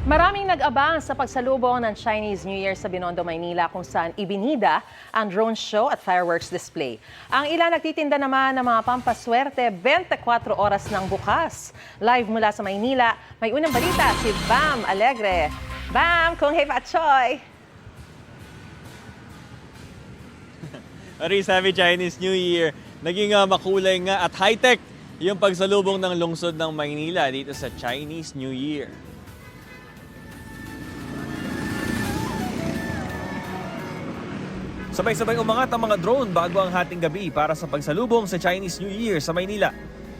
Maraming nag-abang sa pagsalubong ng Chinese New Year sa Binondo, Maynila kung saan ibinida ang drone show at fireworks display. Ang ilan nagtitinda naman ng mga pampaswerte 24 oras ng bukas. Live mula sa Maynila, may unang balita si Bam Alegre. Bam, kung hey Patchoy! Aris, happy Chinese New Year. Naging makulay nga at high-tech yung pagsalubong ng lungsod ng Maynila dito sa Chinese New Year. Sabay-sabay umangat ang mga drone bago ang hating gabi para sa pagsalubong sa Chinese New Year sa Maynila.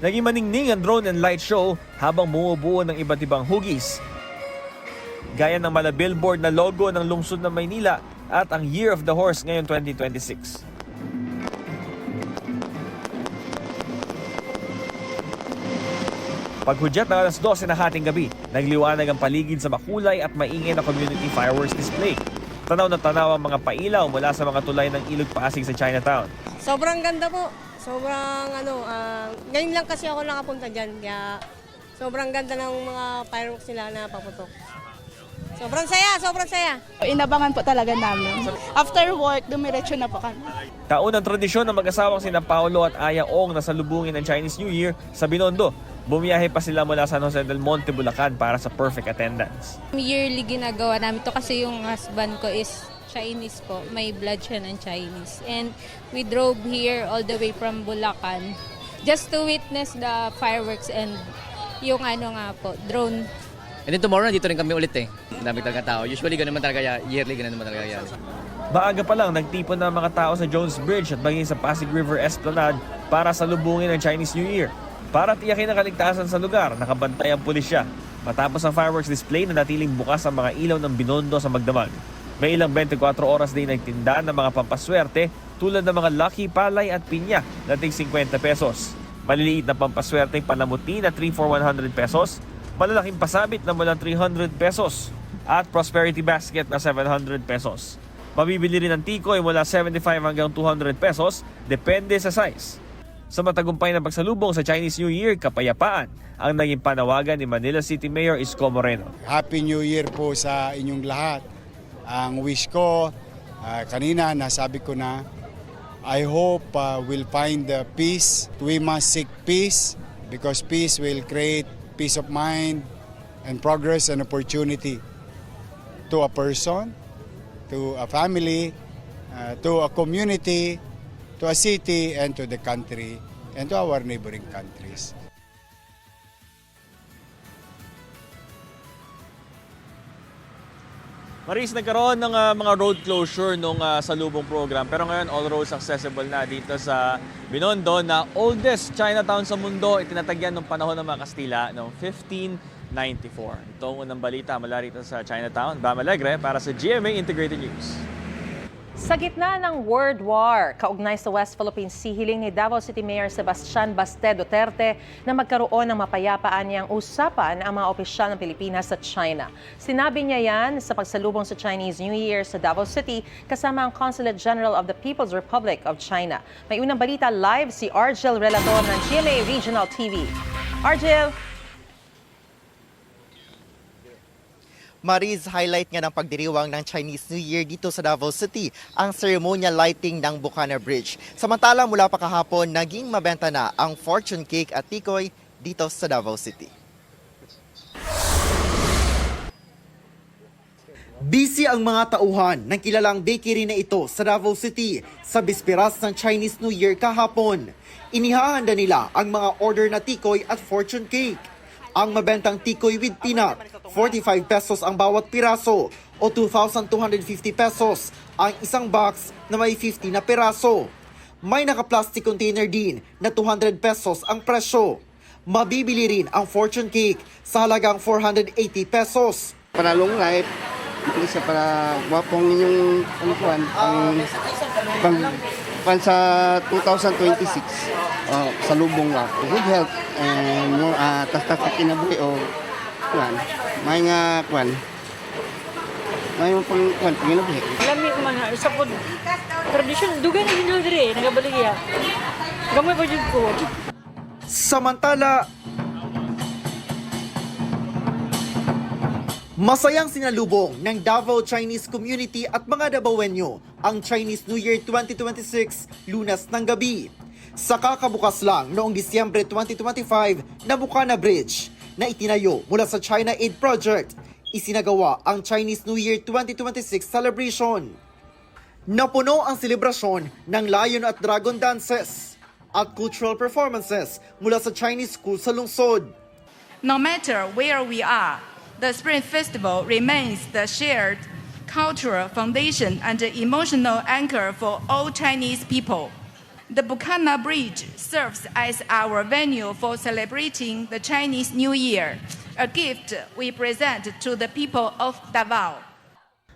Naging maningning ang drone and light show habang bumubuo ng iba't ibang hugis. Gaya ng mala billboard na logo ng lungsod ng Maynila at ang Year of the Horse ngayon 2026. Paghudyat ng alas 12 na hating gabi, nagliwanag ang paligid sa makulay at maingay na community fireworks display. Tanaw na tanaw ang mga pailaw mula sa mga tulay ng Ilog Pasig sa Chinatown. Sobrang ganda po. Sobrang ngayon lang kasi ako nakapunta dyan. Kaya sobrang ganda ng mga fireworks nila na paputok. Sobrang saya, sobrang saya. Inabangan po talaga namin. After work, dumiretso na po kami. Taon ng tradisyon ng mag-asawang sina Paolo at Aya Ong na salubungin ng Chinese New Year sa Binondo. Bumiyahe pa sila mula San Jose del Monte, Bulacan para sa perfect attendance. Yearly ginagawa namin to kasi yung husband ko is Chinese po. May blood siya ng Chinese. And we drove here all the way from Bulacan just to witness the fireworks and yung drone. And then tomorrow, nandito rin kami ulit eh. Dami talaga tao. Usually, ganun naman talaga, yearly, ganun naman talaga yan. Maaga pa lang, nagtipon na mga tao sa Jones Bridge at maging sa Pasig River Esplanade para salubungin ang Chinese New Year. Para tiyakin ang kaligtasan sa lugar, nakabantay ang pulisya. Matapos ang fireworks display, nanatiling bukas ang mga ilaw ng Binondo sa magdamag. May ilang 24 oras din nagtinda ng mga pampaswerte tulad ng mga lucky, palay at pinya na tig 50 pesos. Maliliit na pampaswerte panamuti na 3 for 100 pesos, malalaking pasabit na mula 300 pesos at prosperity basket na 700 pesos. Mabibili rin ang tikoy mula 75 hanggang 200 pesos, depende sa size. Sa matagumpay na pagsalubong sa Chinese New Year, kapayapaan ang naging panawagan ni Manila City Mayor Isko Moreno. Happy New Year po sa inyong lahat. Ang wish ko, kanina nasabi ko na, I hope we'll find the peace. We must seek peace because peace will create peace of mind and progress and opportunity to a person, to a family, to a community, to a city, and to the country, and to our neighboring countries. Maris, nagkaroon ng mga road closure nung salubong program. Pero ngayon, all roads accessible na dito sa Binondo na oldest Chinatown sa mundo. Itinatagyan ng panahon ng mga Kastila noong 1594. Ito ang unang balita mula rito sa Chinatown. Bam Alegre para sa GMA Integrated News. Sa gitna ng World War, kaugnay sa West Philippine Sea, hiling ni Davao City Mayor Sebastian Baste Duterte na magkaroon ng mapayapaan niyang usapan ang mga opisyal ng Pilipinas sa China. Sinabi niya yan sa pagsalubong sa Chinese New Year sa Davao City kasama ang Consulate General of the People's Republic of China. May unang balita live si Argel Relator ng GMA Regional TV. Argel! Mariz, highlight nga ng pagdiriwang ng Chinese New Year dito sa Davao City ang ceremonial lighting ng Bucana Bridge. Samantala mula pa kahapon, naging mabenta na ang fortune cake at tikoy dito sa Davao City. Busy ang mga tauhan ng kilalang bakery na ito sa Davao City sa bisperas ng Chinese New Year kahapon. Inihahanda nila ang mga order na tikoy at fortune cake. Ang mabentang tikoy with peanut, 45 pesos ang bawat piraso o 2,250 pesos ang isang box na may 50 na piraso. May naka-plastic container din na 200 pesos ang presyo. Mabibili rin ang fortune cake sa halagang 480 pesos. Para long life, isa para wapong inyong pan sa 2026 sa lubong wa good health and more tas kinabuhi o may nga may pang kinabuhi lami man sa pod tradition dugay na din dire nagabaligya gamay pa jud ko. Samantala Masayang sinalubong ng Davao Chinese community at mga Davaoenyo ang Chinese New Year 2026 Lunas ng gabi. Sa kakabukas lang noong Disyembre 2025 na Bukana Bridge na itinayo mula sa China Aid Project, isinagawa ang Chinese New Year 2026 celebration. Napuno ang selebrasyon ng Lion at Dragon dances at cultural performances mula sa Chinese school sa lungsod. No matter where we are, the Spring Festival remains the shared cultural foundation and emotional anchor for all Chinese people. The Bukana Bridge serves as our venue for celebrating the Chinese New Year, a gift we present to the people of Davao.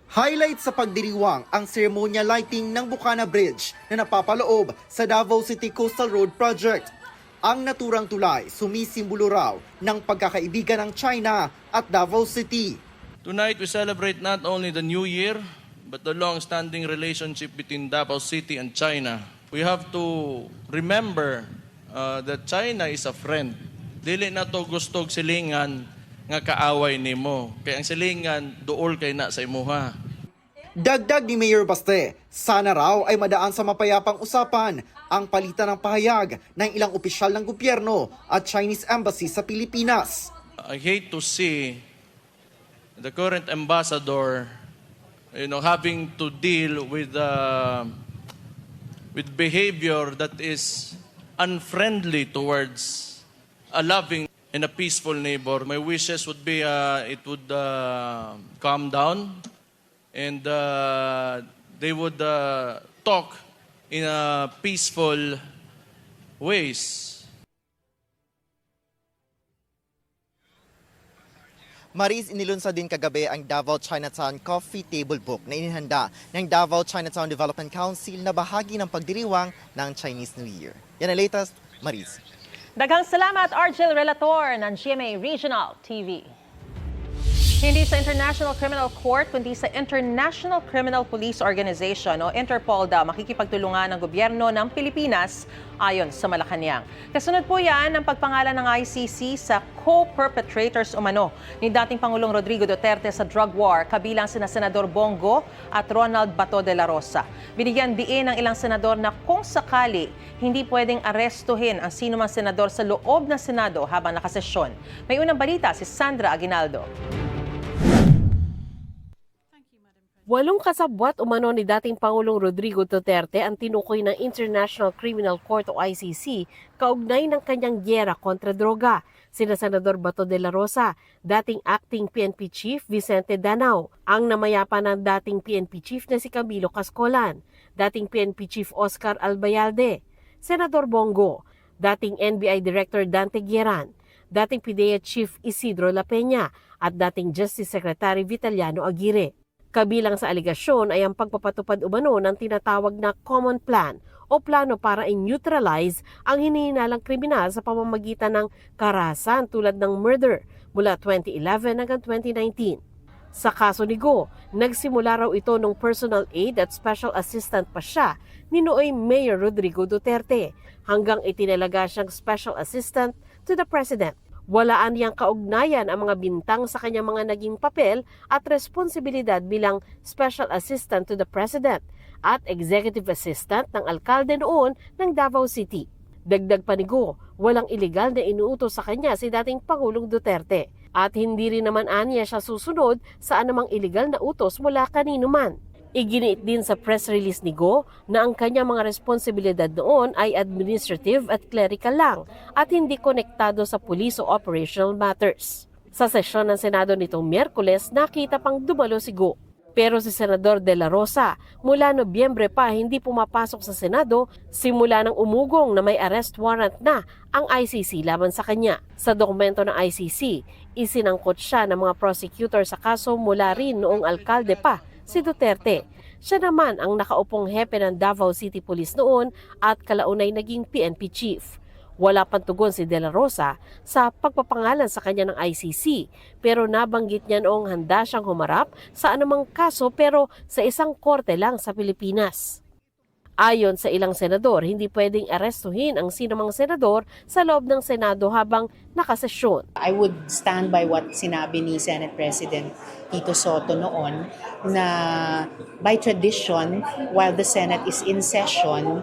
Highlight sa pagdiriwang ang ceremonial lighting ng Bukana Bridge na napapaloob sa Davao City Coastal Road Project. Ang naturang tulay sumisimbolo raw ng pagkakaibigan ng China at Davao City. Tonight we celebrate not only the New Year, but the long-standing relationship between Davao City and China. We have to remember that China is a friend. Dili na to gustog silingan nga kaaway nimo. Kaya ang silingan duol kay na sa imuha. Dagdag ni Mayor Baste, sana raw ay madaan sa mapayapang usapan ang palitan ng pahayag ng ilang opisyal ng gobyerno at Chinese Embassy sa Pilipinas. I hate to see the current ambassador, having to deal with behavior that is unfriendly towards a loving and a peaceful neighbor. My wishes would be it would calm down and they would talk in a peaceful ways. Maris, inilunsad din kagabi ang Davao Chinatown Coffee Table Book na inihanda ng Davao Chinatown Development Council na bahagi ng pagdiriwang ng Chinese New Year. Yan ang latest, Maris. Daghang salamat, Argel Relator ng GMA Regional TV. Hindi sa International Criminal Court, kundi sa International Criminal Police Organization o Interpol daw makikipagtulungan ng gobyerno ng Pilipinas ayon sa Malacanang. Kasunod po yan ang pagpangalan ng ICC sa co-perpetrators umano ni dating Pangulong Rodrigo Duterte sa drug war, kabilang sina Senador Bongo at Ronald Bato de la Rosa. Binigyan diin ng ilang senador na kung sakali hindi pwedeng arestuhin ang sinumang senador sa loob ng Senado habang nakasesyon. May unang balita si Sandra Aguinaldo. 8 kasabwat umano ni dating Pangulong Rodrigo Duterte ang tinukoy ng International Criminal Court o ICC kaugnay ng kanyang gyera kontra droga. Sina Senador Bato de la Rosa, dating acting PNP Chief Vicente Danao, ang namayapa ng dating PNP Chief na si Camilo Cascolan, dating PNP Chief Oscar Albayalde, Senador Bongo, dating NBI Director Dante Guieran, dating PIDEA Chief Isidro La Peña at dating Justice Secretary Vitaliano Aguirre. Kabilang sa aligasyon ay ang pagpapatupad umano ng tinatawag na common plan o plano para i-neutralize ang hinihinalang kriminal sa pamamagitan ng karahasan tulad ng murder mula 2011 hanggang 2019. Sa kaso ni Go, nagsimula raw ito nung personal aid at special assistant pa siya ni nooy Mayor Rodrigo Duterte hanggang itinalaga siyang special assistant to the President. Walaan niyang kaugnayan ang mga bintang sa kanyang mga naging papel at responsibilidad bilang Special Assistant to the President at Executive Assistant ng alkalde noon ng Davao City. Dagdag pa ni Go, walang iligal na inuutos sa kanya si dating Pangulong Duterte at hindi rin naman aniya siya susunod sa anumang iligal na utos mula kanino man. Iginiit din sa press release ni Go na ang kanyang mga responsibilidad noon ay administrative at clerical lang at hindi konektado sa police o operational matters. Sa sesyon ng Senado nitong Miyerkules, nakita pang dumalo si Go. Pero si Senador De La Rosa, mula Nobyembre pa hindi pumapasok sa Senado simula ng umugong na may arrest warrant na ang ICC laban sa kanya. Sa dokumento ng ICC, isinangkot siya ng mga prosecutor sa kaso mula rin noong alkalde pa si Duterte. Siya naman ang nakaupong hepe ng Davao City Police noon at kalaunay naging PNP Chief. Wala pang tugon si De La Rosa sa pagpapangalan sa kanya ng ICC pero nabanggit niya noong handa siyang humarap sa anumang kaso pero sa isang korte lang sa Pilipinas. Ayon sa ilang senador, hindi pwedeng arestuhin ang sinumang senador sa loob ng Senado habang nakasesyon. I would stand by what sinabi ni Senate President Tito Soto noon na by tradition, while the Senate is in session,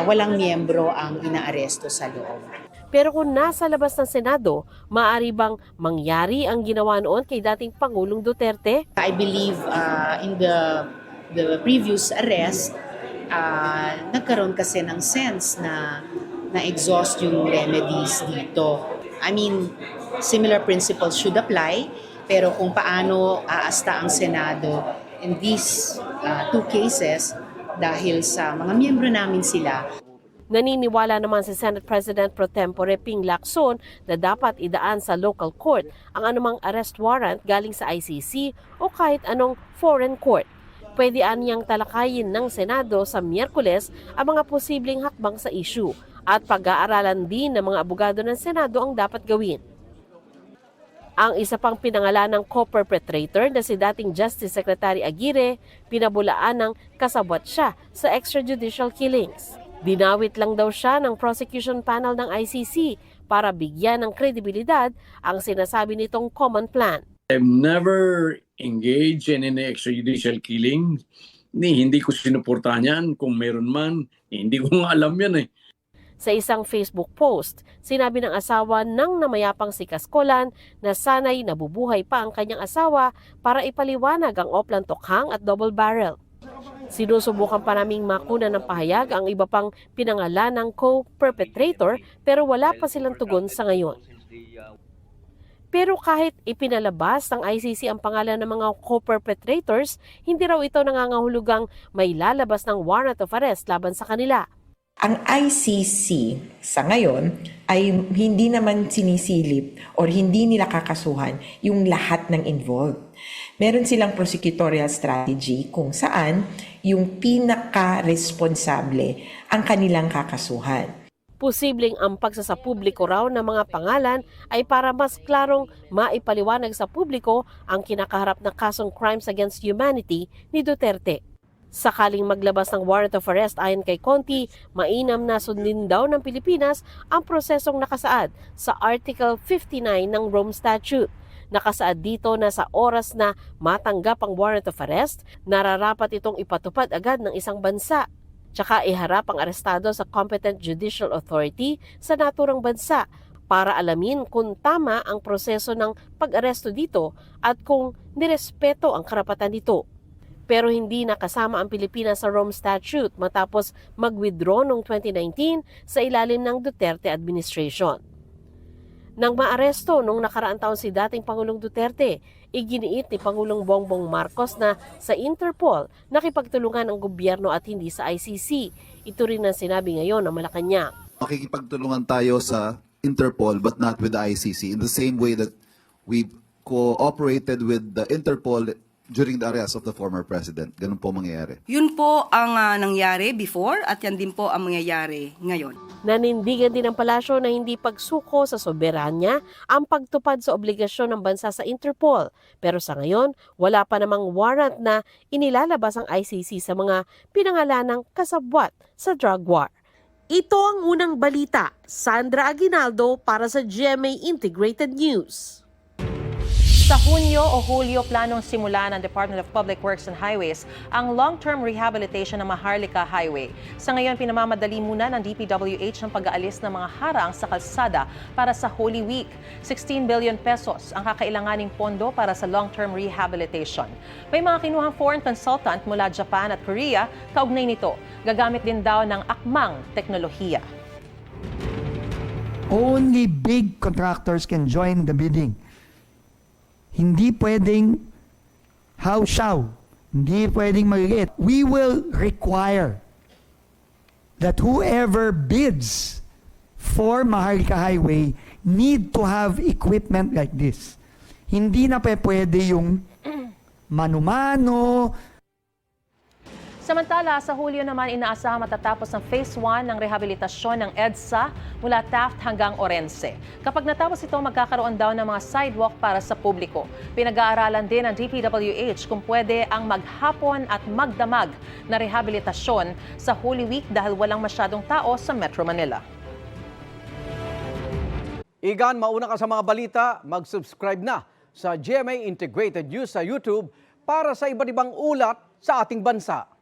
walang miyembro ang inaaresto sa loob. Pero kung nasa labas ng Senado, maaari bang mangyari ang ginawa noon kay dating Pangulong Duterte? I believe in the previous arrest, nagkaroon kasi ng sense na na-exhaust yung remedies dito. I mean, similar principles should apply, pero kung paano aasta ang Senado in these two cases, dahil sa mga miyembro namin sila. Naniniwala naman si Senate President Pro Tempore Ping Lacson na dapat idaan sa local court ang anumang arrest warrant galing sa ICC o kahit anong foreign court. Pwede niyang talakayin ng Senado sa Miyerkules ang mga posibleng hakbang sa issue at pag-aaralan din ng mga abogado ng Senado ang dapat gawin. Ang isa pang pinangalan ng co-perpetrator na si dating Justice Secretary Aguirre, pinabulaan ng kasabwat siya sa extrajudicial killings. Dinawit lang daw siya ng prosecution panel ng ICC para bigyan ng kredibilidad ang sinasabi nitong common plan. I've never engaged in any extrajudicial killing. Hindi ko sinuportahan yan. Kung meron man, hindi ko nga alam yan eh. Sa isang Facebook post, sinabi ng asawa ng namayapang si Cascolan na sanay nabubuhay pa ang kanyang asawa para ipaliwanag ang Oplan Tokhang at double barrel. Sinusubukan pa naming makuna ng pahayag ang iba pang pinangalan ng co-perpetrator pero wala pa silang tugon sa ngayon. Pero kahit ipinalabas ng ICC ang pangalan ng mga co-perpetrators, hindi raw ito nangangahulugang may lalabas ng warrant of arrest laban sa kanila. Ang ICC sa ngayon ay hindi naman sinisilip or hindi nila kakasuhan yung lahat ng involved. Meron silang prosecutorial strategy kung saan yung pinaka-responsable ang kanilang kakasuhan. Posibleng ang pagsasapubliko raw ng mga pangalan ay para mas klarong maipaliwanag sa publiko ang kinakaharap na kasong crimes against humanity ni Duterte. Sakaling maglabas ng warrant of arrest ayon kay Conti, mainam na sundin daw ng Pilipinas ang prosesong nakasaad sa Article 59 ng Rome Statute. Nakasaad dito na sa oras na matanggap ang warrant of arrest, nararapat itong ipatupad agad ng isang bansa. Tsaka iharap ang arestado sa competent judicial authority sa naturang bansa para alamin kung tama ang proseso ng pag-aresto dito at kung nirespeto ang karapatan nito. Pero hindi nakasama ang Pilipinas sa Rome Statute matapos mag-withdraw noong 2019 sa ilalim ng Duterte administration. Nang maaresto noong nakaraang taon si dating Pangulong Duterte, iginiit ni Pangulong Bongbong Marcos na sa Interpol nakipagtulungan ang gobyerno at hindi sa ICC. Ito rin ang sinabi ngayon ng Malacanang. Makikipagtulungan tayo sa Interpol but not with the ICC in the same way that we cooperated with the Interpol during the arrest of the former president. Ganun po mangyayari. Yun po ang nangyari before at yan din po ang mangyayari ngayon. Nanindigan din ng palasyo na hindi pagsuko sa soberanya ang pagtupad sa obligasyon ng bansa sa Interpol. Pero sa ngayon, wala pa namang warrant na inilalabas ang ICC sa mga pinangalanang kasabwat sa drug war. Ito ang unang balita. Sandra Aguinaldo para sa GMA Integrated News. Sa Hunyo o Hulyo, planong simulan ng Department of Public Works and Highways ang long-term rehabilitation ng Maharlika Highway. Sa ngayon, pinamamadali muna ng DPWH ang pag-aalis ng mga harang sa kalsada para sa Holy Week. 16 billion pesos ang kakailanganing pondo para sa long-term rehabilitation. May mga kinuhang foreign consultant mula Japan at Korea, kaugnay nito. Gagamit din daw ng akmang teknolohiya. Only big contractors can join the bidding. Hindi pwedeng how-shaw. Hindi pwedeng magigit. We will require that whoever bids for Maharlika Highway need to have equipment like this. Hindi na pwede yung mano-mano. Samantala, sa Hulyo naman inaasahang matatapos ang Phase 1 ng rehabilitasyon ng EDSA mula Taft hanggang Orense. Kapag natapos ito, magkakaroon daw ng mga sidewalk para sa publiko. Pinag-aaralan din ng DPWH kung pwede ang maghapon at magdamag na rehabilitasyon sa Holy Week dahil walang masyadong tao sa Metro Manila. Igan, mauna ka sa mga balita, mag-subscribe na sa GMA Integrated News sa YouTube para sa iba't ibang ulat sa ating bansa.